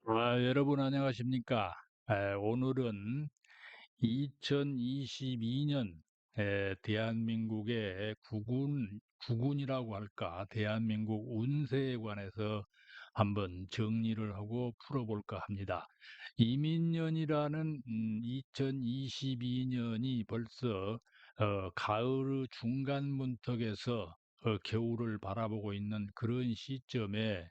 여러분 안녕하십니까? 오늘은 2022년 대한민국의 국운이라고 할까? 대한민국 운세에 관해서 한번 정리를 하고 풀어볼까 합니다. 이민년이라는 2022년이 벌써 가을 중간 문턱에서 겨울을 바라보고 있는 그런 시점에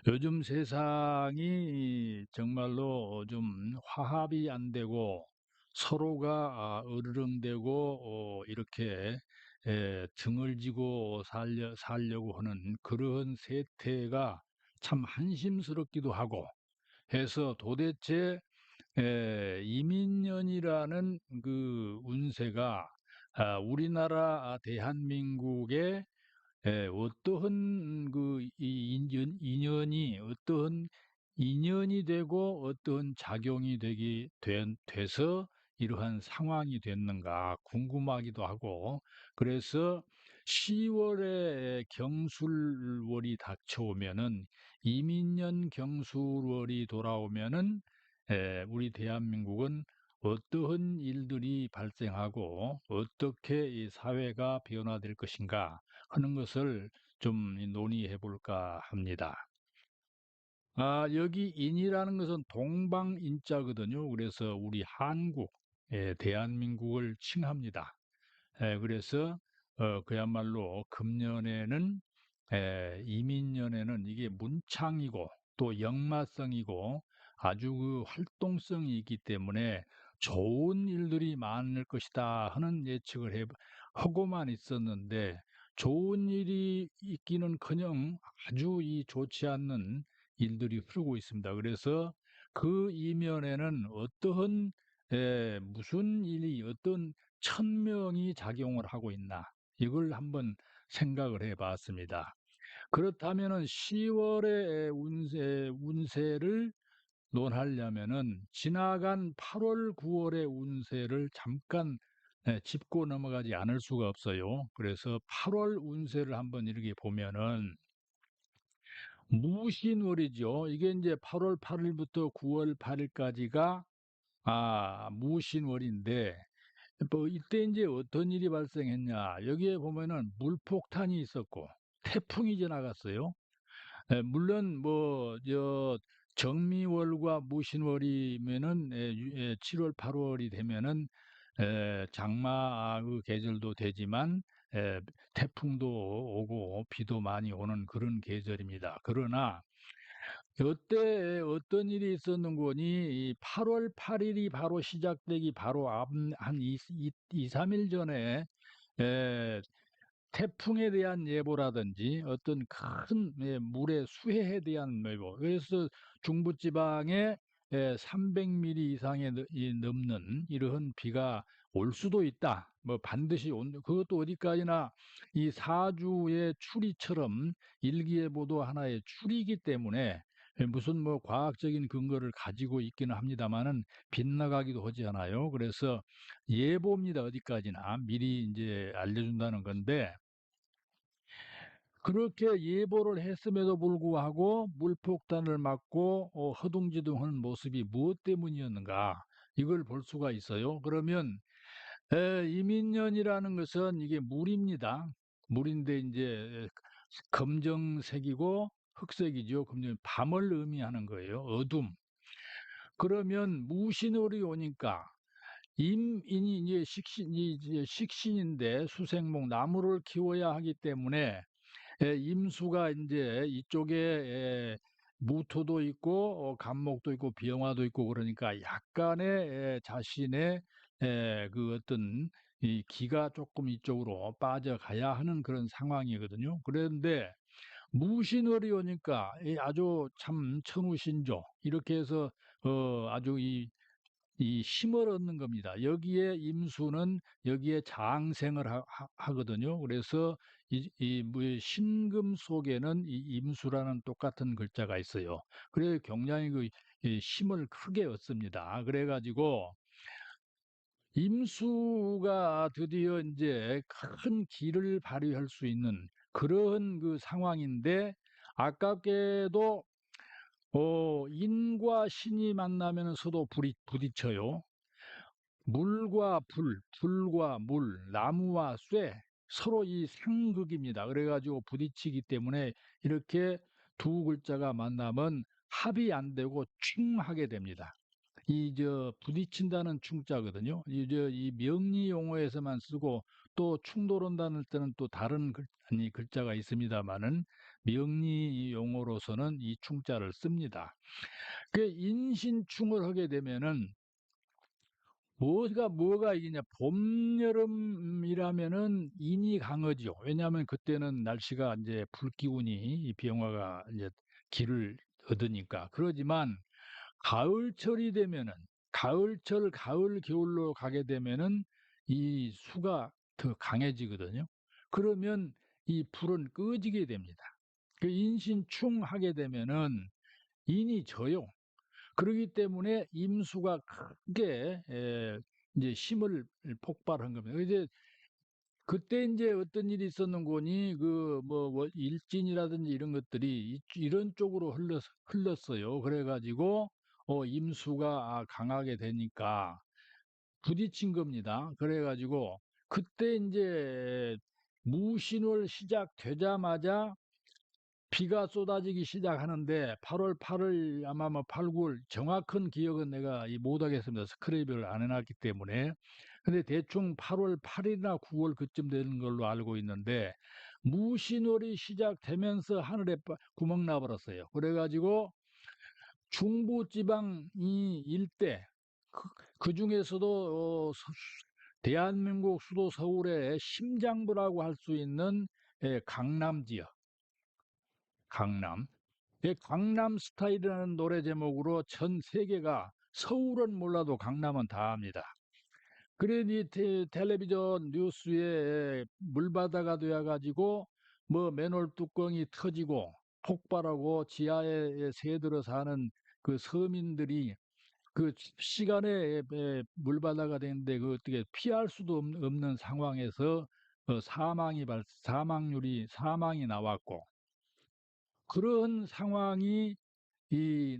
요즘 세상이 정말로 좀 화합이 안 되고 서로가 으르렁대고 이렇게 등을 지고 살려고 하는 그런 세태가 참 한심스럽기도 하고 해서 도대체 이민년이라는 그 운세가 우리나라 대한민국의 어떠한 어떠한 인연이 되고 어떠한 작용이 돼서 이러한 상황이 됐는가 궁금하기도 하고, 그래서 10월에 경술월이 닥쳐오면은, 이민년 경술월이 돌아오면은 우리 대한민국은 어떠한 일들이 발생하고 어떻게 이 사회가 변화될 것인가 하는 것을 좀 논의해 볼까 합니다. 여기 인이라는 것은 동방인자거든요. 그래서 우리 한국, 대한민국을 칭합니다. 그래서 그야말로 금년에는, 이민년에는 이게 문창이고 또 역마성이고 아주 그 활동성이 있기 때문에 좋은 일들이 많을 것이다 하는 하고만 있었는데, 좋은 일이 있기는커녕 아주 이 좋지 않는 일들이 흐르고 있습니다. 그래서 그 이면에는 무슨 일이 어떤 천명이 작용을 하고 있나, 이걸 한번 생각을 해 봤습니다. 그렇다면은 10월의 운세를 논하려면은 지나간 8월, 9월의 운세를 잠깐 짚고 넘어가지 않을 수가 없어요. 그래서 8월 운세를 한번 이렇게 보면은 무신월이죠. 이게 이제 8월 8일부터 9월 8일까지가 무신월인데, 뭐 이때 이제 어떤 일이 발생했냐? 여기에 보면은 물폭탄이 있었고 태풍이 지나갔어요. 물론 뭐 정미월과 무신월이면은 7월, 8월이 되면은 장마 그 계절도 되지만 태풍도 오고 비도 많이 오는 그런 계절입니다. 그러나 그때 어떤 일이 있었는 거니, 이 8월 8일이 바로 시작되기 바로 한 3일 전에 에, 태풍에 대한 예보라든지 어떤 큰 물의 수해에 대한 예보. 그래서 중부지방에 300mm 이상의 넘는 이러한 비가 올 수도 있다. 뭐 반드시 그것도 어디까지나 이 사주의 추리처럼 일기예보도 하나의 추리이기 때문에 무슨 뭐 과학적인 근거를 가지고 있기는 합니다만은 빗나가기도 하잖아요. 그래서 예보입니다. 어디까지나 미리 이제 알려준다는 건데, 그렇게 예보를 했음에도 불구하고 물폭탄을 맞고 허둥지둥하는 모습이 무엇 때문이었는가, 이걸 볼 수가 있어요. 그러면 이민년이라는 것은 이게 물입니다. 물인데 이제 검정색이고 흑색이죠. 그럼 밤을 의미하는 거예요. 어둠. 그러면 무신월이 오니까 임인이 이제 식신인데 수생목 나무를 키워야 하기 때문에 임수가 이제 이쪽에 무토도 있고 간목도 있고 비영화도 있고, 그러니까 약간의 자신의 그 어떤 이 기가 조금 이쪽으로 빠져가야 하는 그런 상황이거든요. 그런데 무신월이 오니까 아주 참 천우신조 이렇게 해서 아주 이 힘을 얻는 겁니다. 여기에 임수는 여기에 장생을 하거든요. 그래서 뭐 신금 속에는 이 임수라는 똑같은 글자가 있어요. 그래 굉장히 이 힘을 크게 얻습니다. 그래가지고 임수가 드디어 이제 큰 기를 발휘할 수 있는 그런 그 상황인데, 아깝게도 물과 신이 만나면 서도 불이 부딪혀요. 물과 불, 불과 물, 나무와 쇠, 서로 이 상극입니다. 그래가지고 부딪히기 때문에 이렇게 두 글자가 만나면 합이 안 되고 충하게 됩니다. 이 부딪힌다는 충자거든요. 이 명리 용어에서만 쓰고 또 충돌한다는 때는 또 다른 아니 글자가 있습니다만은 명리 용어로서는 이 충자를 씁니다. 그 인신충을 하게 되면은 뭐가 이기냐? 봄, 여름이라면은 인이 강하죠. 왜냐하면 그때는 날씨가 이제 불기운이 이 병화가 이제 길을 얻으니까. 그러지만 가을철이 되면은 가을철, 가을, 겨울로 가게 되면은 이 수가 더 강해지거든요. 그러면 이 불은 꺼지게 됩니다. 그 인신충하게 되면은 인이 져요. 그러기 때문에 임수가 크게 이제 힘을 폭발한 겁니다. 이제 그때 이제 어떤 일이 있었는 거니 그 뭐 일진이라든지 이런 것들이 이런 쪽으로 흘렀어요. 그래가지고 임수가 강하게 되니까 부딪힌 겁니다. 그래가지고 그때 이제 무신월 시작되자마자 비가 쏟아지기 시작하는데 8월 8일 아마 뭐 8, 9월 정확한 기억은 내가 못하겠습니다. 스크랩을 안 해놨기 때문에. 근데 대충 8월 8일이나 9월 그쯤 되는 걸로 알고 있는데 무신월이 시작되면서 하늘에 구멍 나버렸어요. 그래가지고 중부지방 이 일대 그 중에서도 대한민국 수도 서울의 심장부라고 할 수 있는 강남 지역, 강남. 강남 스타일이라는 노래 제목으로 전 세계가 서울은 몰라도 강남은 다 압니다. 그러니 텔레비전 뉴스에 물바다가 되어가지고 뭐 맨홀 뚜껑이 터지고 폭발하고 지하에 새들어 사는 그 서민들이 그 시간에 물바다가 되는데 그 어떻게 피할 수도 없는 상황에서 사망이 나왔고 그런 상황이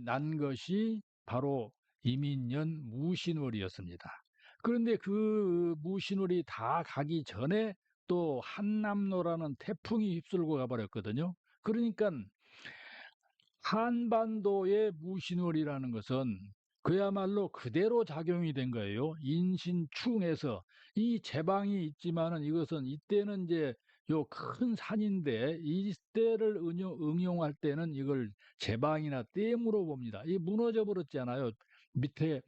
난 것이 바로 이민년 무신월이었습니다. 그런데 그 무신월이 다 가기 전에 또 한남노라는 태풍이 휩쓸고 가버렸거든요. 그러니까 한반도의 무신월이라는 것은 그야말로 그대로 작용이 된 거예요. 인신충에서 이 제방이 있지만은 이것은 이때는 이제 요 큰 산인데 이때를 응용할 때는 이걸 제방이나 댐으로 봅니다. 이 무너져 버렸잖아요. 밑에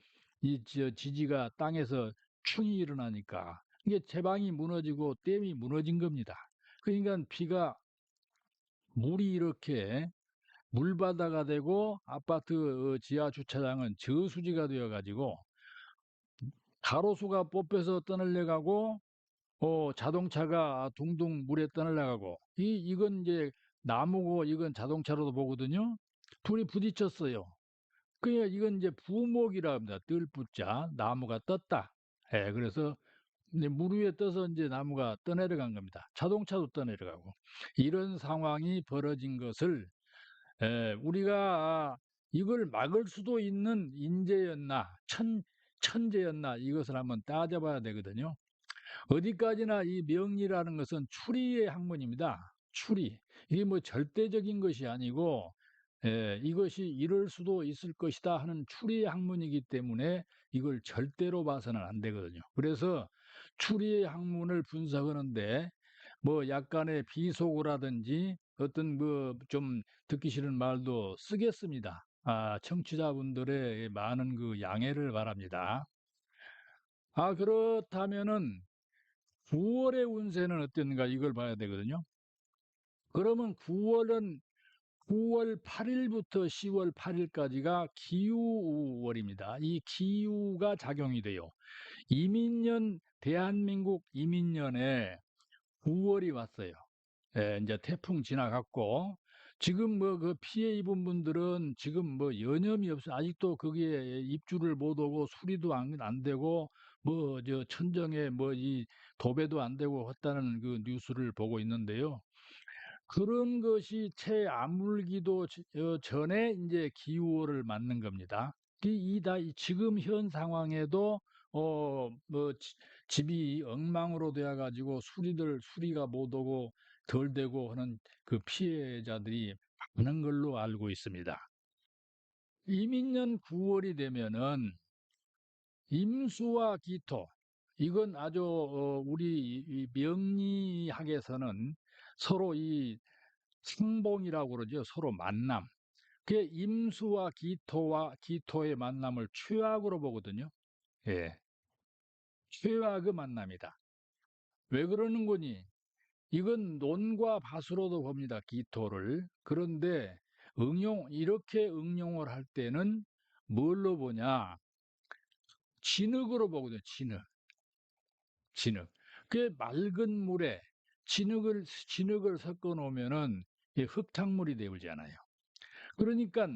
지지가 땅에서 충이 일어나니까 이게 제방이 무너지고 댐이 무너진 겁니다. 그러니까 비가 물이 이렇게 물바다가 되고 아파트 지하 주차장은 저수지가 되어 가지고 가로수가 뽑혀서 떠날려가고 자동차가 둥둥 물에 떠날려가고 이건 이제 나무고 이건 자동차로도 보거든요. 둘이 부딪혔어요. 그러니까 이건 이제 부목이라 합니다. 뜰부자 나무가 떴다. 예, 그래서 이제 물 위에 떠서 이제 나무가 떠내려간 겁니다. 자동차도 떠내려가고 이런 상황이 벌어진 것을 우리가 이걸 막을 수도 있는 인재였나, 천재였나, 이것을 한번 따져봐야 되거든요. 어디까지나 이 명리라는 것은 추리의 학문입니다. 추리. 이게 뭐 절대적인 것이 아니고, 이것이 이럴 수도 있을 것이다 하는 추리의 학문이기 때문에 이걸 절대로 봐서는 안 되거든요. 그래서 추리의 학문을 분석하는데 뭐 약간의 비속어라든지 어떤 뭐 좀 듣기 싫은 말도 쓰겠습니다. 청취자분들의 많은 그 양해를 바랍니다. 그렇다면은 9월의 운세는 어땠는가 이걸 봐야 되거든요. 그러면 9월 8일부터 10월 8일까지가 기우월입니다. 이 기우가 작용이 돼요. 대한민국 이민년에 9월이 왔어요. 이제 태풍 지나갔고, 지금 뭐 그 피해 입은 분들은 지금 뭐 여념이 없어. 아직도 거기에 입주를 못 오고 수리도 안 되고, 뭐 저 천정에 뭐 이 도배도 안 되고 했다는 그 뉴스를 보고 있는데요. 그런 것이 채 아물기도 전에 이제 기후를 맞는 겁니다. 이 지금 현 상황에도 뭐 집이 엉망으로 되어 가지고 수리가 못 오고 덜 되고 하는 그 피해자들이 많은 걸로 알고 있습니다. 이민년 9월 월이 되면은 임수와 기토, 이건 아주 우리 이 명리학에서는 서로 이 상봉이라고 그러죠. 서로 만남. 그게 임수와 기토의 만남을 최악으로 보거든요. 예. 최악의 만남이다. 왜 그러는 거니? 이건 논과 밭으로도 봅니다. 기토를. 그런데 이렇게 응용을 할 때는 뭘로 보냐? 진흙으로 보거든요. 진흙. 그 맑은 물에 진흙을 섞어 놓으면은 흙탕물이 되잖아요. 그러니까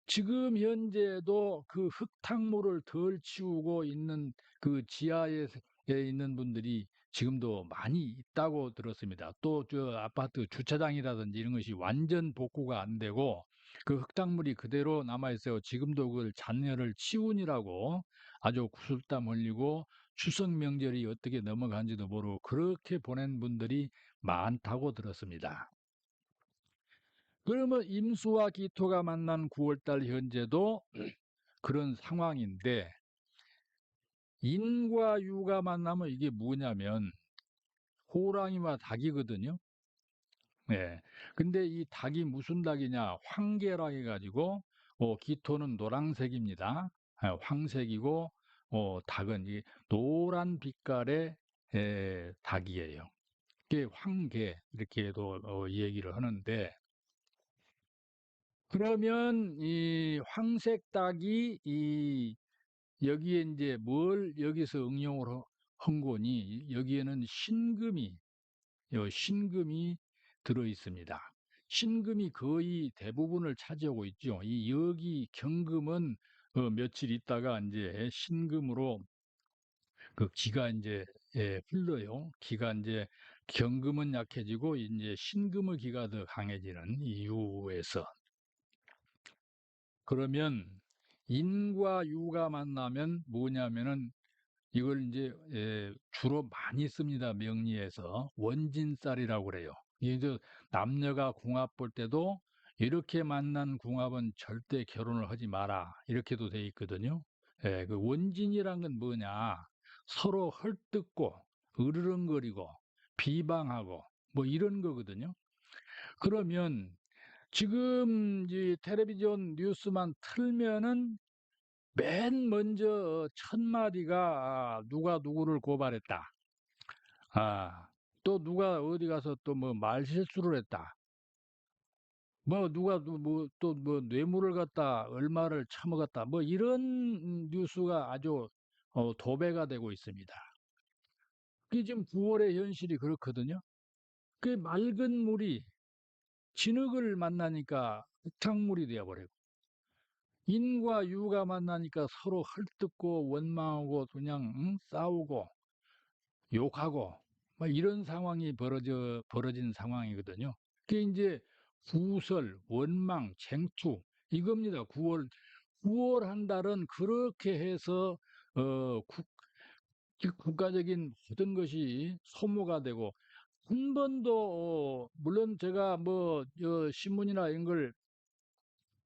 지금 현재도 그 흙탕물을 덜 치우고 있는 그 지하에 있는 분들이 지금도 많이 있다고 들었습니다. 또 저 아파트 주차장이라든지 이런 것이 완전 복구가 안 되고 그 흙탕물이 그대로 남아 있어요. 지금도 그걸 잔여를 치운이라고 아주 구슬땀 흘리고 추석 명절이 어떻게 넘어간지도 모르고 그렇게 보낸 분들이 많다고 들었습니다. 그러면 임수와 기토가 만난 9월 달 현재도 그런 상황인데 인과 유가 만나면 이게 뭐냐면 호랑이와 닭이거든요. 예. 근데 이 닭이 무슨 닭이냐? 황계라 해가지고 기토는 노란색입니다. 황색이고 닭은 이 노란 빛깔의 닭이에요. 그게 황계 이렇게도 얘기를 하는데 그러면 이 황색 닭이 이 여기에 이제 뭘 여기서 응용을 한 거니 여기에는 신금이 들어 있습니다. 신금이 거의 대부분을 차지하고 있죠. 이 여기 경금은 며칠 있다가 이제 신금으로 그 기가 이제 흘러요. 기가 이제 경금은 약해지고 이제 신금의 기가 더 강해지는 이유에서 그러면 인과 유가 만나면 뭐냐면은 이걸 이제 주로 많이 씁니다. 명리에서 원진살이라고 그래요. 이게 남녀가 궁합 볼 때도 이렇게 만난 궁합은 절대 결혼을 하지 마라. 이렇게도 돼 있거든요. 그 원진이란 건 뭐냐? 서로 헐뜯고 으르렁거리고 비방하고 뭐 이런 거거든요. 그러면 지금 이 텔레비전 뉴스만 틀면은 맨 먼저 첫 마디가 누가 누구를 고발했다. 또 누가 어디 가서 또 뭐 말실수를 했다. 뭐 누가 또 뭐 뇌물을 갖다 얼마를 처먹었다. 뭐 이런 뉴스가 아주 도배가 되고 있습니다. 그게 지금 9월의 현실이 그렇거든요. 그 맑은 물이 진흙을 만나니까 흙탕물이 되어버리고 인과 유가 만나니까 서로 헐뜯고 원망하고 그냥 싸우고 욕하고 막 이런 상황이 벌어진 상황이거든요. 그게 이제 구설, 원망, 쟁투 이겁니다. 9월 한 달은 그렇게 해서 어, 국, 국가적인 모든 것이 소모가 되고 한 번도 물론 제가 뭐 신문이나 이런 걸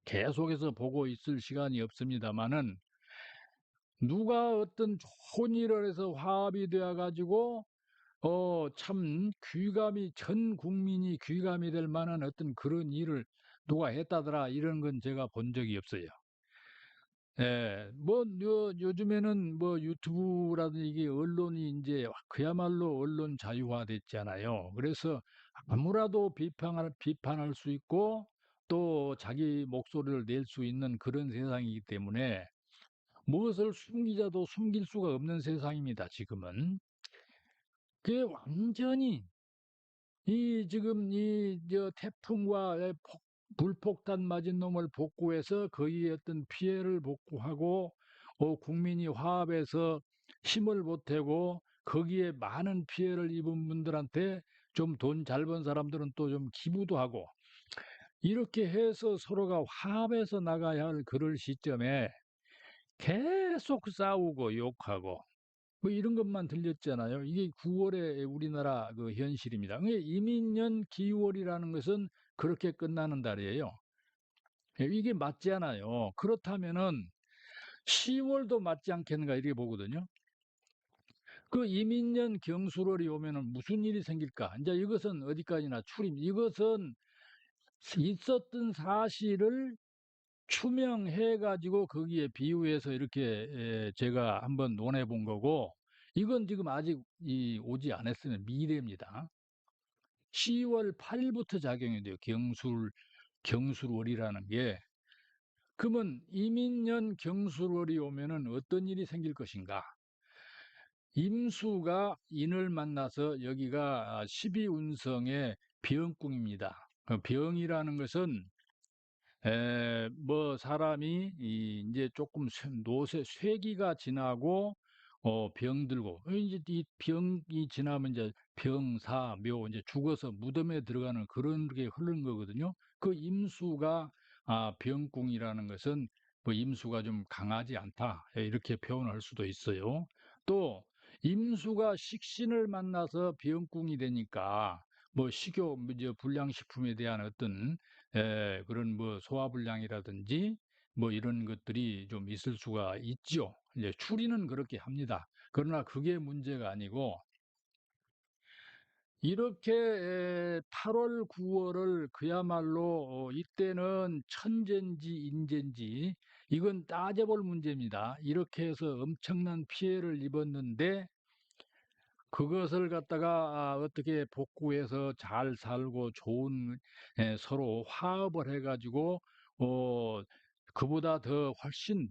계속해서 보고 있을 시간이 없습니다만은 누가 어떤 좋은 일을 해서 화합이 되어 가지고 참 전 국민이 귀감이 될 만한 어떤 그런 일을 누가 했다더라 이런 건 제가 본 적이 없어요. 예. 뭐 요즘에는 뭐 유튜브라든지 이게 언론이 이제 그야말로 언론 자유화 됐잖아요. 그래서 아무라도 비판할 수 있고 또 자기 목소리를 낼 수 있는 그런 세상이기 때문에 무엇을 숨기자도 숨길 수가 없는 세상입니다, 지금은. 그게 완전히 지금 태풍과 불폭탄 맞은 놈을 복구해서 거기에 어떤 피해를 복구하고 국민이 화합해서 힘을 보태고 거기에 많은 피해를 입은 분들한테 좀 돈 잘 번 사람들은 또 좀 기부도 하고 이렇게 해서 서로가 화합해서 나가야 할 그럴 시점에 계속 싸우고 욕하고 뭐 이런 것만 들렸잖아요. 이게 9월의 우리나라 그 현실입니다. 이민년 기월이라는 것은 그렇게 끝나는 달이에요. 예, 이게 맞지 않아요. 그렇다면은 10월도 맞지 않겠는가 이렇게 보거든요. 그 이민년 경술월이 오면은 무슨 일이 생길까? 이제 이것은 어디까지나 추림. 이것은 있었던 사실을 추명해 가지고 거기에 비유해서 이렇게 제가 한번 논해 본 거고 이건 지금 아직 오지 않았으면 미래입니다. 10월 8일부터 작용이 돼요. 경술월이라는 게. 그러면 이민년 경술월이 오면은 어떤 일이 생길 것인가? 임수가 인을 만나서 여기가 12운성의 병궁입니다. 그 병이라는 것은 뭐 사람이 이제 조금 노쇠 쇠기가 지나고 병들고 이제 이 병이 지나면 이제 병사 묘 이제 죽어서 무덤에 들어가는 그런 게 흐르는 거거든요. 그 임수가 병궁이라는 것은 뭐 임수가 좀 강하지 않다 이렇게 표현할 수도 있어요. 또 임수가 식신을 만나서 병궁이 되니까 뭐 식욕, 뭐 이제 불량식품에 대한 어떤 그런 뭐 소화불량이라든지 뭐 이런 것들이 좀 있을 수가 있죠. 이제 추리는 그렇게 합니다. 그러나 그게 문제가 아니고 이렇게 8월, 9월을 그야말로 이때는 천재인지 인재인지 이건 따져볼 문제입니다. 이렇게 해서 엄청난 피해를 입었는데 그것을 갖다가 어떻게 복구해서 잘 살고 좋은 서로 화합을 해 가지고 어 그보다 더 훨씬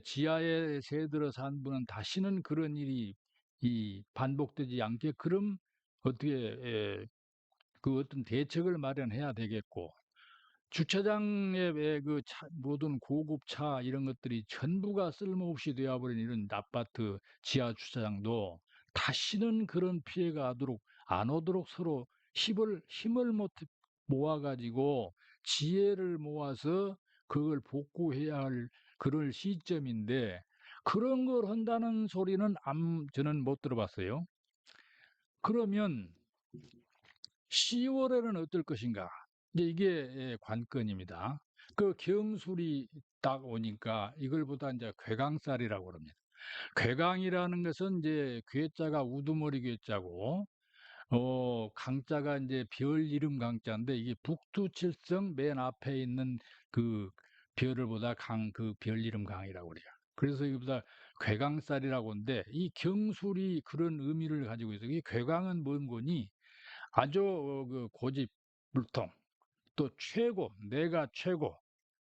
지하에 새들어 산 분은 다시는 그런 일이 반복되지 않게끔 어떻게 그 어떤 대책을 마련해야 되겠고 주차장에 왜 그 모든 고급 차 이런 것들이 전부가 쓸모없이 되어버린 이런 아파트 지하 주차장도 다시는 그런 피해가 안 오도록 서로 힘을 못 모아가지고 지혜를 모아서 그걸 복구해야 할 그럴 시점인데 그런 걸 한다는 소리는 저는 못 들어봤어요. 그러면 10월에는 어떨 것인가? 이제 이게 관건입니다. 그 경술이 딱 오니까 이걸 보다 이제 괴강살이라고 그럽니다. 괴강이라는 것은 이제 괴자가 우두머리 괴자고 강자가 이제 별 이름 강자인데 이게 북두칠성 맨 앞에 있는 그 별을 보다 그 별 이름 강이라고 그래요. 그래서 이보다 괴강살이라고 하는데 이 경술이 그런 의미를 가지고 있어요. 이 괴강은 뭔 거니? 아주 그 고집불통 또 최고 내가 최고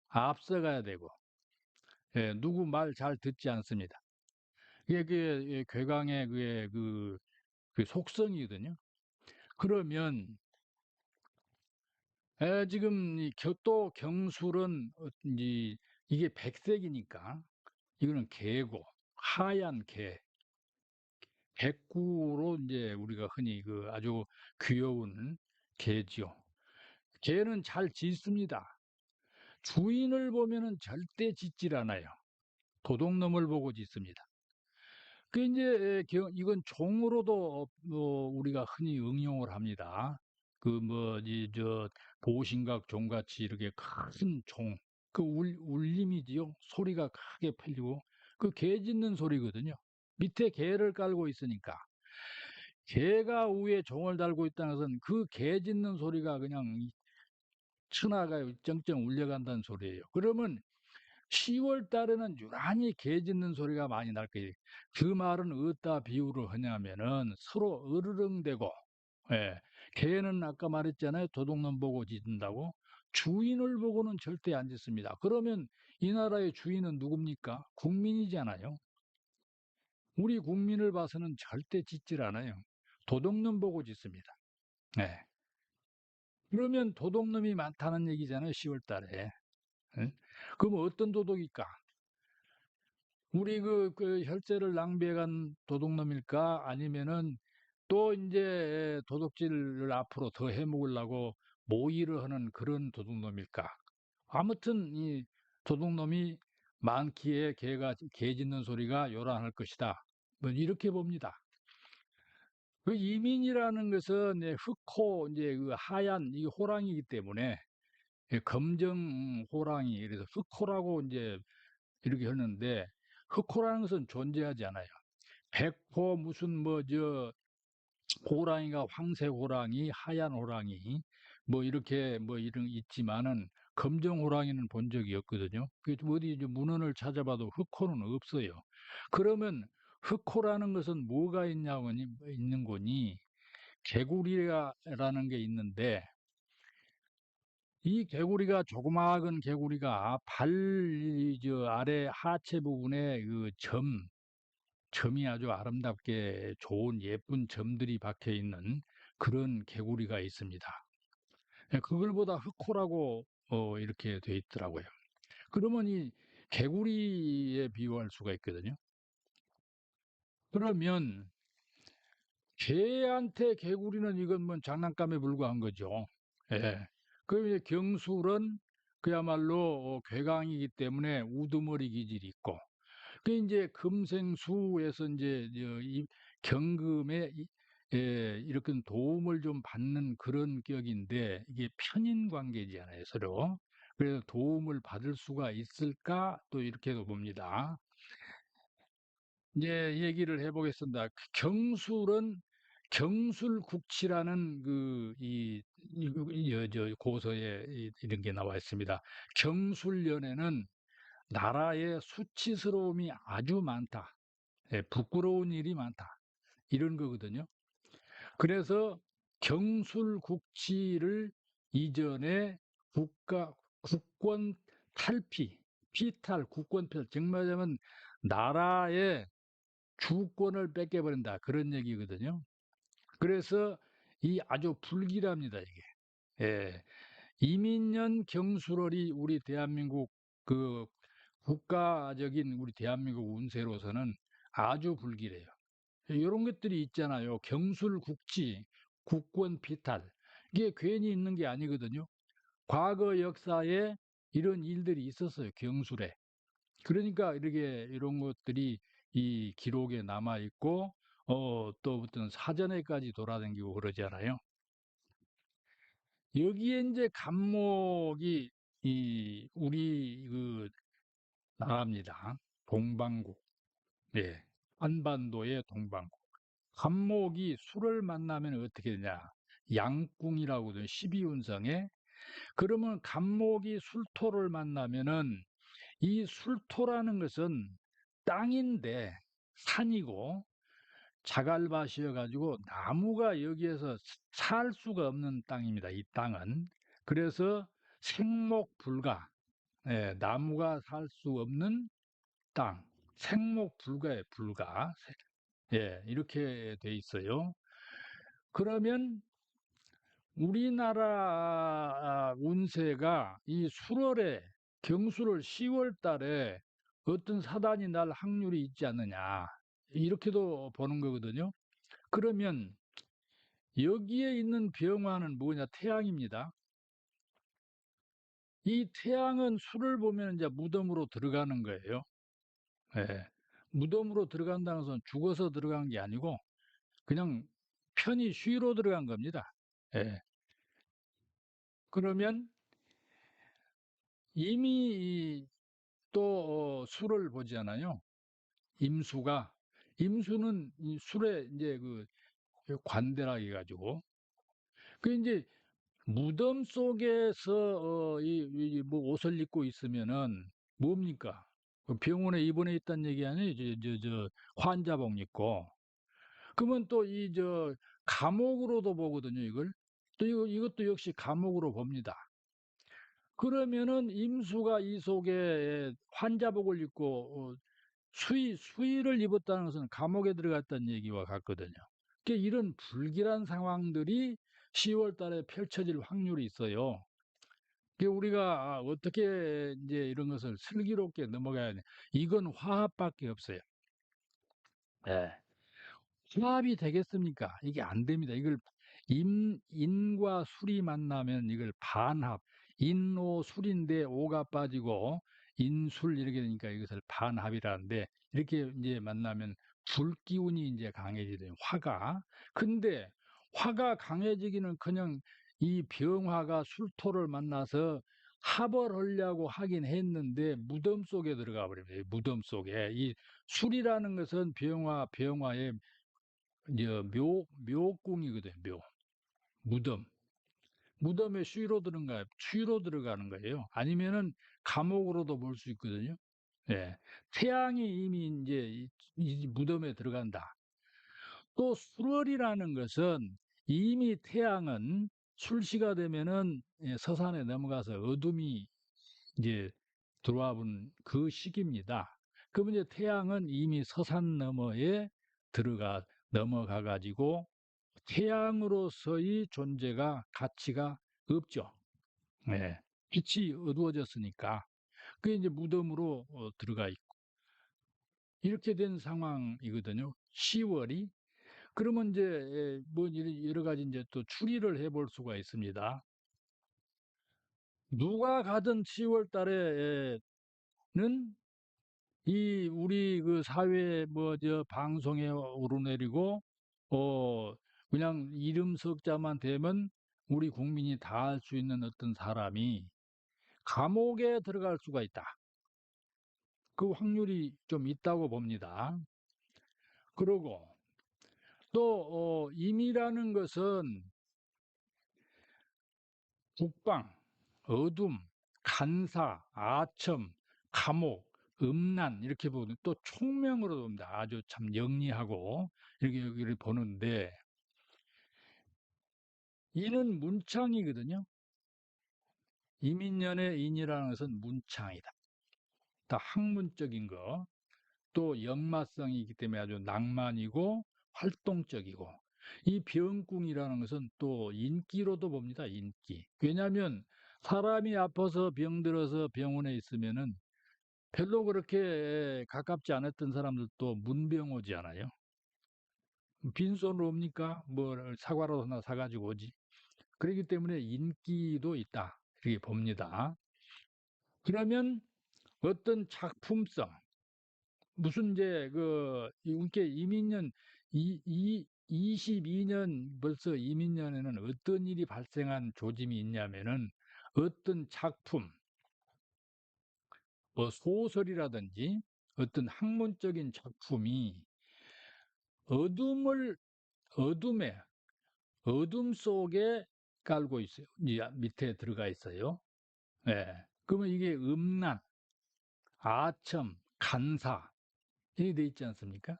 앞서가야 되고 누구 말 잘 듣지 않습니다. 이게 괴강의 그 속성이거든요. 그러면 지금 또 경술은 이게 백색이니까 이거는 개고 하얀 개 백구로 이제 우리가 흔히 그 아주 귀여운 개지요. 개는 잘 짖습니다. 주인을 보면은 절대 짖질 않아요. 도둑놈을 보고 짖습니다. 그 이제 이건 종으로도 우리가 흔히 응용을 합니다. 그 뭐지 저 보신각 종같이 이렇게 큰 종, 그 울림이지요. 소리가 크게 per리고 그 개 짖는 소리거든요. 밑에 개를 깔고 있으니까 개가 위에 종을 달고 있다는 것은 그 개 짖는 소리가 그냥 천하가 쩡쩡 울려간다는 소리예요. 그러면 10월 달에는 유난히 개 짖는 소리가 많이 날 거예요. 그 말은 어디다 비유를 하냐면은 서로 으르렁대고, 예. 개는 아까 말했잖아요. 도둑놈 보고 짖는다고. 주인을 보고는 절대 안 짖습니다. 그러면 이 나라의 주인은 누굽니까? 국민이잖아요. 우리 국민을 봐서는 절대 짖질 않아요. 도둑놈 보고 짖습니다. 예. 그러면 도둑놈이 많다는 얘기잖아요. 10월 달에. 예? 그럼 어떤 도둑일까? 우리 그 혈세를 낭비해간 도둑놈일까? 아니면은 또 이제 도둑질을 앞으로 더 해먹으려고 모의를 하는 그런 도둑놈일까? 아무튼 이 도둑놈이 많기에 개 짖는 소리가 요란할 것이다. 뭐 이렇게 봅니다. 그 이민이라는 것은 이제 흑호 이제 그 하얀 이 호랑이이기 때문에 검정 호랑이 그래서 흑호라고 이제 이렇게 하는데 흑호라는 것은 존재하지 않아요. 백호 무슨 뭐 저 호랑이가 황색 호랑이, 하얀 호랑이 뭐 이렇게 뭐 이런 있지만은 검정 호랑이는 본 적이 없거든요. 그 어디 이제 문헌을 찾아봐도 흑호는 없어요. 그러면 흑호라는 것은 뭐가 있는 거니? 개구리라는 게 있는데 이 개구리가 조그마한 개구리가 저 아래 하체 부분에 점이 아주 아름답게 좋은 예쁜 점들이 박혀 있는 그런 개구리가 있습니다. 예, 그걸보다 흑호라고 이렇게 돼 있더라고요. 그러면 이 개구리에 비유할 수가 있거든요. 그러면 개한테 개구리는 이건 뭐 장난감에 불과한 거죠. 예. 그 이제 경술은 그야말로 괴강이기 때문에 우두머리 기질이 있고 그 이제 금생수에서 이제 이 경금에 이렇게 도움을 좀 받는 그런 격인데 이게 편인 관계잖아요, 서로. 그래서 도움을 받을 수가 있을까? 또 이렇게도 봅니다. 이제 얘기를 해보겠습니다. 그 경술은 경술국치라는 저 고서에 이런 게 나와 있습니다. 경술련에는 나라의 수치스러움이 아주 많다. 예, 부끄러운 일이 많다. 이런 거거든요. 그래서 경술국치를 이전에 국권 탈피, 피탈, 국권 탈, 정말 하면 나라의 주권을 뺏겨버린다. 그런 얘기거든요. 그래서 이 아주 불길합니다, 이게. 예. 이민년 경술월이 우리 대한민국 그 국가적인 우리 대한민국 운세로서는 아주 불길해요. 이런 것들이 있잖아요. 경술국치, 국권피탈. 이게 괜히 있는 게 아니거든요. 과거 역사에 이런 일들이 있었어요. 경술에. 그러니까 이렇게 이런 것들이 이 기록에 남아 있고 또 어떤 사전에까지 돌아다니고 그러잖아요. 여기에 이제 간목이 이 우리 그 나라입니다. 동방국. 예. 한반도의 동방국. 간목이 술을 만나면 어떻게 되냐? 양궁이라고 하죠. 12운성에. 그러면 간목이 술토를 만나면은 이 술토라는 것은 땅인데 산이고 자갈밭이어 가지고 나무가 여기에서 살 수가 없는 땅입니다. 이 땅은. 그래서 생목 불가. 예, 나무가 살 수 없는 땅. 생목 불가에 불가. 예, 이렇게 돼 있어요. 그러면 우리나라 운세가 이 수월에 경수를 10월 달에 어떤 사단이 날 확률이 있지 않느냐. 이렇게도 보는 거거든요. 그러면 여기에 있는 병화는 뭐냐? 태양입니다. 이 태양은 수를 보면 이제 무덤으로 들어가는 거예요. 예. 무덤으로 들어간다는 것은 죽어서 들어간 게 아니고 그냥 편히 쉬러 들어간 겁니다. 예. 그러면 이미 또 수를 보잖아요. 임수가 임수는 이 술에 이제 그 관대라 해가지고 그 이제 무덤 속에서 뭐 옷을 입고 있으면은 뭡니까? 그 병원에 입원해 있다는 얘기 아니에요? 환자복 입고. 그러면 또 감옥으로도 보거든요, 이걸. 또 이것도 역시 감옥으로 봅니다. 그러면은 임수가 이 속에 환자복을 입고 수의를 입었다는 것은 감옥에 들어갔다는 얘기와 같거든요. 그러니까 이런 불길한 상황들이 10월 달에 펼쳐질 확률이 있어요. 그러니까 우리가 어떻게 이제 이런 것을 슬기롭게 넘어가야 돼. 이건 화합밖에 없어요. 예. 화합이 되겠습니까? 이게 안 됩니다. 이걸 인과 술이 만나면 이걸 반합, 인오술인데 오가 빠지고 인술 이렇게 되니까 이것을 반합이라는데 이렇게 이제 만나면 불기운이 이제 강해지거든요. 화가. 근데 화가 강해지기는커녕 이 병화가 술토를 만나서 합을 하려고 하긴 했는데 무덤 속에 들어가 버립니다. 이 무덤 속에 이 술이라는 것은 병화의 이제 묘궁이거든요. 무덤. 무덤에 쉬로 들어가는 거예요. 아니면은 감옥으로도 볼 수 있거든요. 예. 태양이 이미 이제 이 무덤에 들어간다. 또 술월이라는 것은 이미 태양은 출시가 되면은 서산에 넘어가서 어둠이 이제 들어와 본 그 시기입니다. 그러면 이제 태양은 이미 서산 너머에 들어가 넘어가 가지고 태양으로서의 존재가 가치가 없죠. 네. 빛이 어두워졌으니까. 그게 이제 무덤으로 들어가 있고 이렇게 된 상황이거든요. 10월이 그러면 이제 뭐 여러 가지 이제 또 추리를 해볼 수가 있습니다. 누가 가든 10월 달에는 이 우리 그 사회 뭐 저 방송에 오르내리고 어 그냥 이름 석자만 되면 우리 국민이 다 알 수 있는 어떤 사람이 감옥에 들어갈 수가 있다. 그 확률이 좀 있다고 봅니다. 그리고 또 임이라는 것은 국방, 어둠, 간사, 아첨, 감옥, 음란 이렇게 보는 또 총명으로 봅니다. 아주 참 영리하고 이렇게 여기를 보는데 이는 문창이거든요. 이민년의 인이라는 것은 문창이다. 다 학문적인 거. 또 역마성이기 때문에 아주 낭만이고 활동적이고 이 병궁이라는 것은 또 인기로도 봅니다. 인기. 왜냐하면 사람이 아파서 병들어서 병원에 있으면은 별로 그렇게 가깝지 않았던 사람들도 문병 오지 않아요. 빈손으로 옵니까? 뭐 사과라도 하나 사가지고 오지. 그렇기 때문에 인기도 있다. 이렇게 봅니다. 그러면 어떤 작품성, 무슨 이제 이게 이민년 22년 벌써 이민년에는 어떤 일이 발생한 조짐이 있냐면은 어떤 작품, 뭐 소설이라든지 어떤 학문적인 작품이 어둠을 어둠에 어둠 속에 깔고 있어요. 이 밑에 들어가 있어요. 예. 그러면 이게 음란, 아첨, 간사 이렇게 돼 있지 않습니까?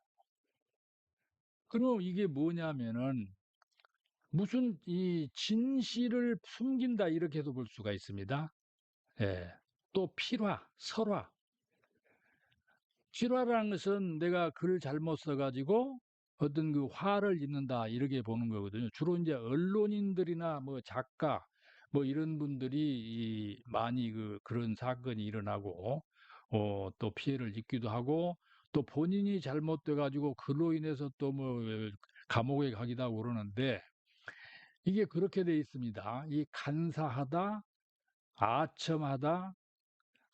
그럼 이게 뭐냐면은 무슨 이 진실을 숨긴다 이렇게도 볼 수가 있습니다. 예. 또 필화, 설화. 실화라는 것은 내가 글을 잘못 써가지고 어떤 그 화를 입는다 이렇게 보는 거거든요. 주로 이제 언론인들이나 뭐 작가 뭐 이런 분들이 많이 그런 사건이 일어나고 또 피해를 입기도 하고 또 본인이 잘못돼 가지고 그로 인해서 또 뭐 감옥에 가기도 하고 그러는데 이게 그렇게 돼 있습니다. 이 간사하다, 아첨하다,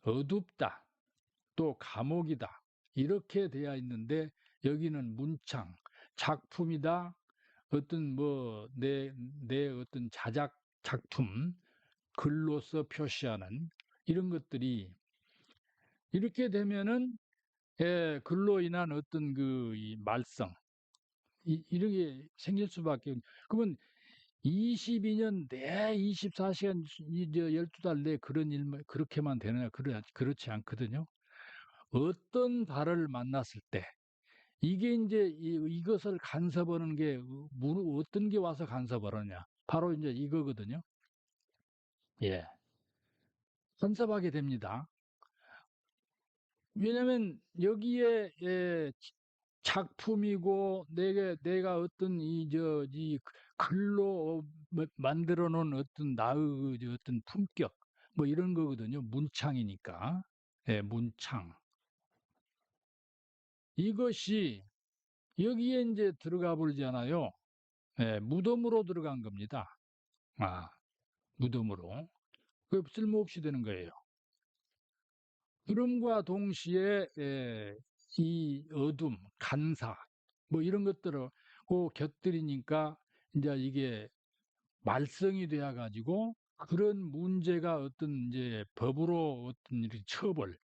어둡다, 또 감옥이다. 이렇게 되어 있는데 여기는 문창, 작품이다. 어떤 뭐 내 어떤 자작 작품, 글로서 표시하는 이런 것들이 이렇게 되면은 글로 인한 어떤 이 말썽 이런 게 생길 수밖에 그러면 22년 내 24시간 이제 12달 내 그런 일만 그렇게만 되느냐 그렇지 않거든요. 어떤 달을 만났을 때 이게 이제 이것을 간섭하는 게 어떤 게 와서 간섭하느냐 바로 이제 이거거든요. 예, 간섭하게 됩니다. 왜냐하면 여기에 작품이고 내가 어떤 이 글로 만들어 놓은 어떤 나의 어떤 품격 뭐 이런 거거든요. 문창이니까. 예, 문창. 이것이 여기에 이제 들어가 버리잖아요. 예, 무덤으로 들어간 겁니다. 아, 무덤으로. 그 쓸모없이 되는 거예요. 흐름과 동시에 이 어둠, 간사 뭐 이런 것들을 그 곁들이니까 이제 이게 말썽이 되어 가지고 그런 문제가 어떤 이제 법으로 어떤 이렇게 처벌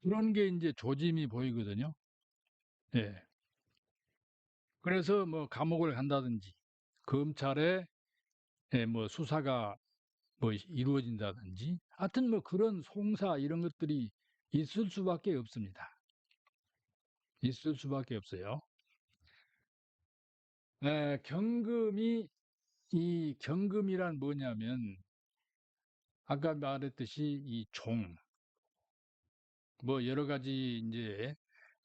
그런 게 이제 조짐이 보이거든요. 예. 그래서 뭐 감옥을 간다든지 검찰에 뭐 수사가 뭐 이루어진다든지 하여튼 뭐 그런 송사 이런 것들이 있을 수밖에 없습니다. 있을 수밖에 없어요. 경금이 이 경금이란 뭐냐면 아까 말했듯이 이 종, 뭐 여러 가지 이제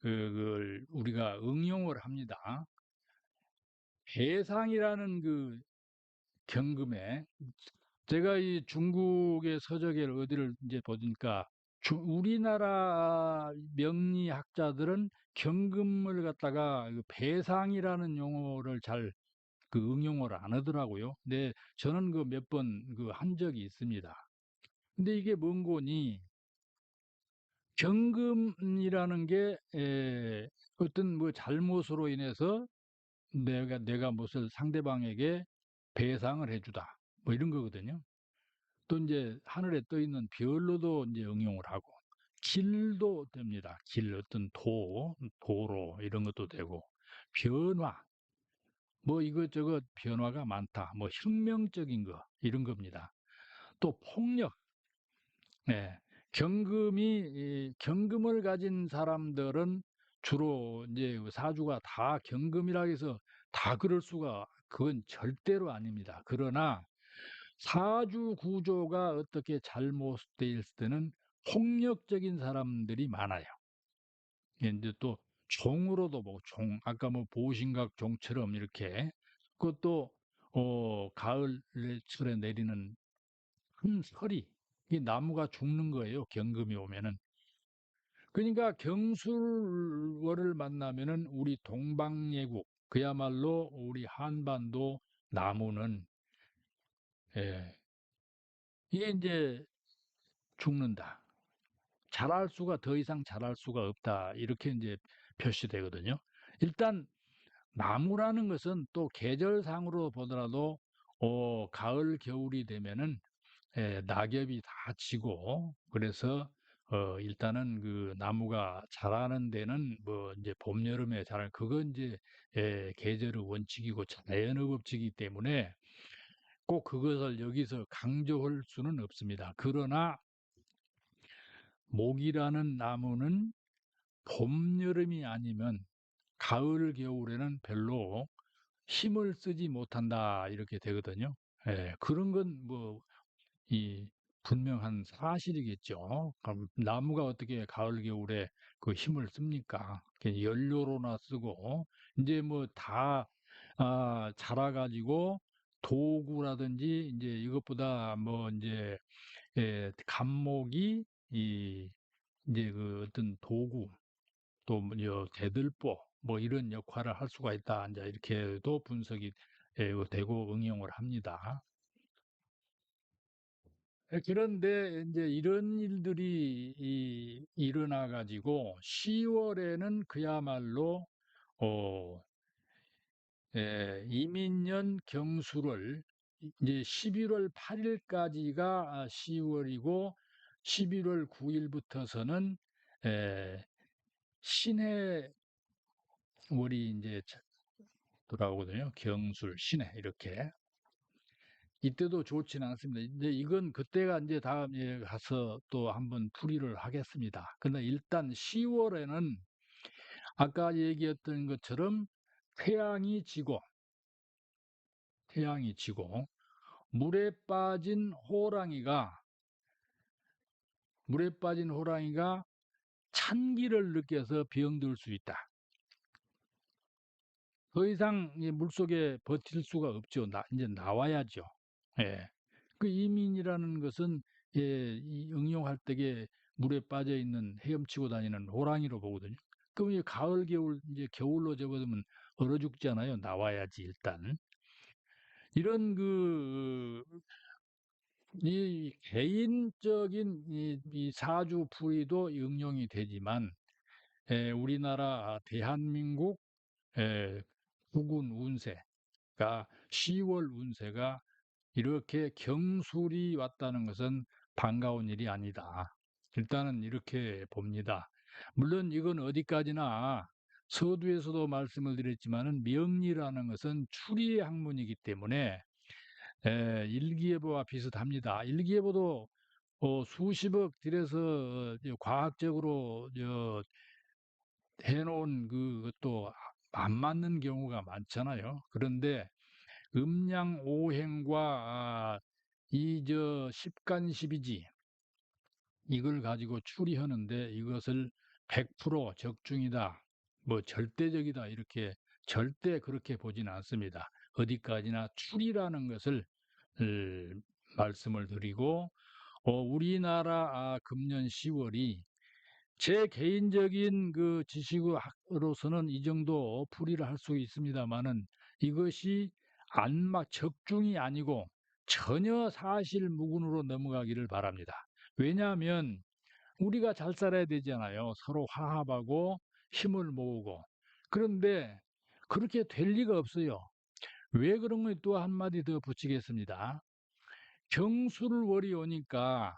그걸 우리가 응용을 합니다. 해상이라는 그 경금에 제가 이 중국의 서적에 어디를 이제 보니까 우리나라 명리학자들은 경금을 갖다가 그 배상이라는 용어를 잘 그 응용을 안 하더라고요. 근데 저는 그 몇 번 그 한 적이 있습니다. 근데 이게 뭔고니 경금이라는 게 어떤 뭐 잘못으로 인해서 내가 무엇을 상대방에게 배상을 해주다 뭐 이런 거거든요. 또 이제 하늘에 떠 있는 별로도 이제 응용을 하고 길도 됩니다. 길 어떤 도로 이런 것도 되고 변화 뭐 이것저것 변화가 많다. 뭐 혁명적인 거 이런 겁니다. 또 폭력 네. 경금을 가진 사람들은 주로 이제 사주가 다 경금이라 해서 다 그럴 수가 그건 절대로 아닙니다. 그러나 사주 구조가 어떻게 잘못되어 있을 때는 폭력적인 사람들이 많아요. 이제 또 종으로도 뭐 아까 뭐 보신각 종처럼 이렇게 그것도 가을철에 내리는 큰 서리 이 나무가 죽는 거예요. 경금이 오면은. 그러니까 경술월을 만나면은 우리 동방예국 그야말로 우리 한반도 나무는 예, 이게 이제 죽는다. 자랄 수가 더 이상 자랄 수가 없다. 이렇게 이제 표시되거든요. 일단 나무라는 것은 또 계절상으로 보더라도 가을 겨울이 되면은 낙엽이 다 지고 그래서 일단은 그 나무가 자라는 데는 뭐 이제 봄 여름에 자랄 그건 이제 계절의 원칙이고 자연의 법칙이기 때문에 꼭 그것을 여기서 강조할 수는 없습니다. 그러나 목이라는 나무는 봄 여름이 아니면 가을 겨울에는 별로 힘을 쓰지 못한다 이렇게 되거든요. 그런 건뭐 이 분명한 사실이겠죠. 그럼 나무가 어떻게 가을 겨울에 그 힘을 씁니까? 그냥 연료로나 쓰고 이제 뭐 다 자라가지고 도구라든지 이제 이것보다 뭐 이제 감목이 이 이제 그 어떤 도구 또뭐 대들보 뭐 이런 역할을 할 수가 있다. 이제 이렇게도 분석이 되고 응용을 합니다. 그런데 이제 이런 일들이 일어나 가지고 10월에는 그야말로 어, 이민년 경술을 이제 11월 8일까지가 10월이고 11월 9일부터서는 신해월이 이제 돌아오거든요. 경술, 신해 이렇게. 이때도 좋지는 않습니다. 이제 이건 그때가 이제 다음에 가서 또 한번 풀이를 하겠습니다. 근데 일단 10월에는 아까 얘기했던 것처럼 태양이 지고, 태양이 지고, 물에 빠진 호랑이가, 물에 빠진 호랑이가 찬기를 느껴서 병들 수 있다. 더 이상 이 물속에 버틸 수가 없죠. 이제 나와야죠. 예. 그 이민이라는 것은 이 응용할 때에 물에 빠져 있는 헤엄치고 다니는 호랑이로 보거든요. 그럼 이 가을, 겨울, 이제 겨울로 접어들면 얼어 죽잖아요. 나와야지 일단. 이런 이 개인적인 이 사주풀이도 응용이 되지만, 우리나라 대한민국 국운 운세가 10월 운세가 이렇게 경술이 왔다는 것은 반가운 일이 아니다. 일단은 이렇게 봅니다. 물론 이건 어디까지나 서두에서도 말씀을 드렸지만은 명리라는 것은 추리의 학문이기 때문에 일기예보와 비슷합니다. 일기예보도 수십억 들여서 과학적으로 해놓은 그것도 안 맞는 경우가 많잖아요. 그런데 음양오행과 이 십간십이지 이걸 가지고 추리하는데 이것을 100% 적중이다, 뭐 절대적이다 이렇게 절대 그렇게 보지는 않습니다. 어디까지나 추리라는 것을 말씀을 드리고, 우리나라 금년 10월이 제 개인적인 그 지식으로서는 이 정도 풀이를 할 수 있습니다만은 이것이 안마 적중이 아니고 전혀 사실무근으로 넘어가기를 바랍니다. 왜냐하면 우리가 잘 살아야 되잖아요. 서로 화합하고 힘을 모으고. 그런데 그렇게 될 리가 없어요. 왜 그런 걸 또 한마디 더 붙이겠습니다. 경술월이 오니까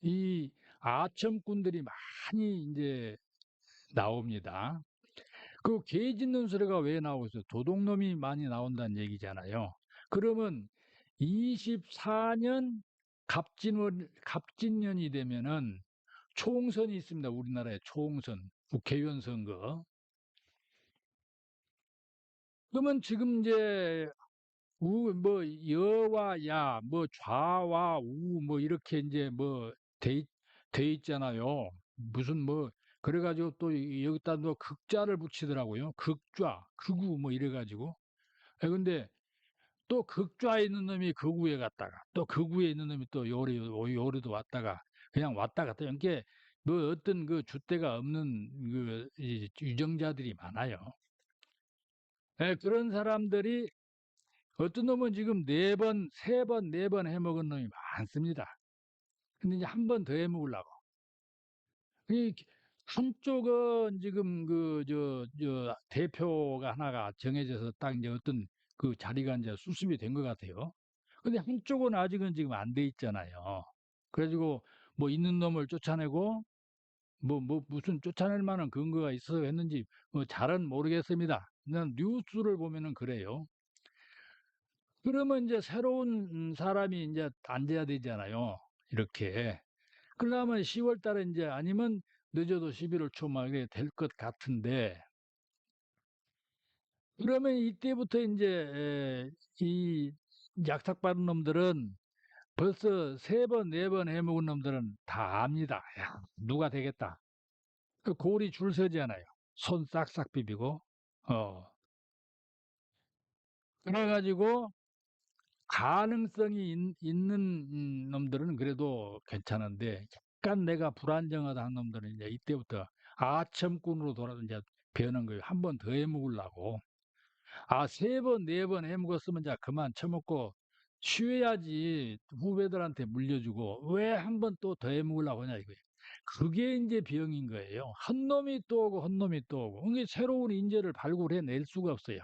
이 아첨꾼들이 많이 이제 나옵니다. 그 개 짖는 소리가 왜 나오고 있어요? 도둑놈이 많이 나온다는 얘기잖아요. 그러면 24년 갑진년이 되면은 총선이 있습니다. 우리나라에 총선, 국회의원 선거. 그러면 지금 이제 뭐 여와 야, 뭐 좌와 우, 뭐 이렇게 이제 뭐 돼, 돼 있잖아요. 무슨 뭐 그래가지고 또 여기다 또 극자를 붙이더라고요. 극좌, 극우 뭐 이래가지고. 근데 또 극좌에 있는 놈이 극우에 갔다가 또 극우에 있는 놈이 또 요리도 왔다가 그냥 왔다 갔다 이게 뭐 어떤 그 줏대가 없는 이 유정자들이 많아요. 그런 사람들이 어떤 놈은 지금 네 번, 세 번, 네 번 해먹은 놈이 많습니다. 근데 이제 한 번 더 해먹으려고. 이 한쪽은 지금 대표가 하나가 정해져서 딱 이제 어떤 그 자리가 이제 수습이 된 것 같아요. 근데 한쪽은 아직은 지금 안 돼 있잖아요. 그래가지고 뭐 있는 놈을 쫓아내고 뭐 무슨 쫓아낼 만한 근거가 있어서 했는지 뭐 잘은 모르겠습니다. 그냥 뉴스를 보면은 그래요. 그러면 이제 새로운 사람이 이제 앉아야 되잖아요. 이렇게. 그러면 10월 달에 이제 아니면 늦어도 11월 초막에 될 것 같은데, 그러면 이때부터 이제 이 약삭빠른 놈들은 벌써 세 번, 네 번 해먹은 놈들은 다 압니다. 야, 누가 되겠다. 그 골이 줄 서잖아요. 손 싹싹 비비고. 어. 그래가지고 가능성이 있는 놈들은 그래도 괜찮은데 약간 내가 불안정하다 한 놈들은 이제 이때부터 아첨꾼으로 돌아 이제 배우는 거예요. 한 번 더 해먹으려고. 세 번, 네 번 해먹었으면 이제 그만 처먹고 쉬어야지 후배들한테 물려주고 왜 한 번 또 더 해먹으려고 하냐 이거예요. 그게 이제 병인 거예요. 한 놈이 또 오고 한 놈이 또 오고. 이게 새로운 인재를 발굴해낼 수가 없어요.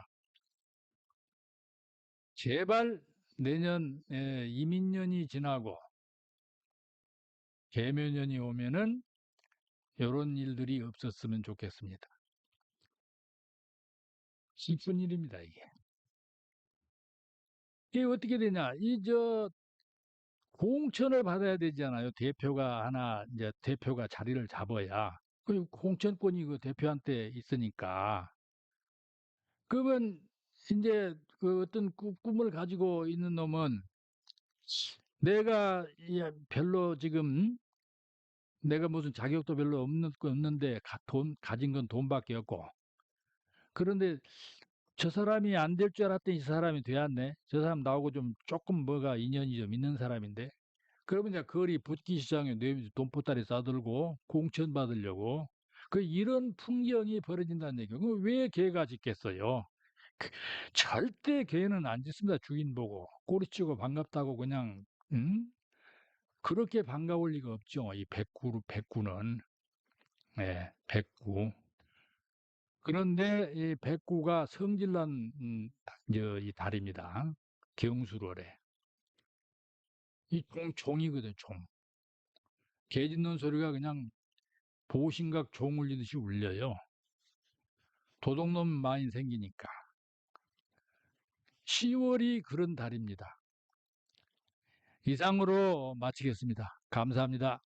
제발 내년 이민년이 지나고 개묘년이 오면은 이런 일들이 없었으면 좋겠습니다. 슬픈 일입니다, 이게. 이게 어떻게 되냐? 공천을 받아야 되잖아요. 대표가 하나, 이제 대표가 자리를 잡아야. 그 공천권이 그 대표한테 있으니까. 그러면 이제 그 어떤 꿈을 가지고 있는 놈은 내가 별로 지금 내가 무슨 자격도 별로 없는데 가진 건 돈밖에 없고. 그런데 저 사람이 안 될 줄 알았더니 저 사람이 되었네. 저 사람 나오고 좀 조금 뭐가 인연이 좀 있는 사람인데. 그러면 이제 거리 붙기 시장에 돈 보따리 싸들고 공천 받으려고. 그 이런 풍경이 벌어진다는 얘기예요. 왜 개가 짖겠어요? 그 절대 개는 안 짖습니다. 주인 보고 꼬리치고 반갑다고 그냥 그렇게 반가울 리가 없죠. 이 백구는 예, 백구. 그런데 이 백구가 성질난 이 달입니다. 경술월에 이 종이거든 종. 개 짖는 소리가 그냥 보신각 종 울리듯이 울려요. 도둑놈 많이 생기니까. 10월이 그런 달입니다. 이상으로 마치겠습니다. 감사합니다.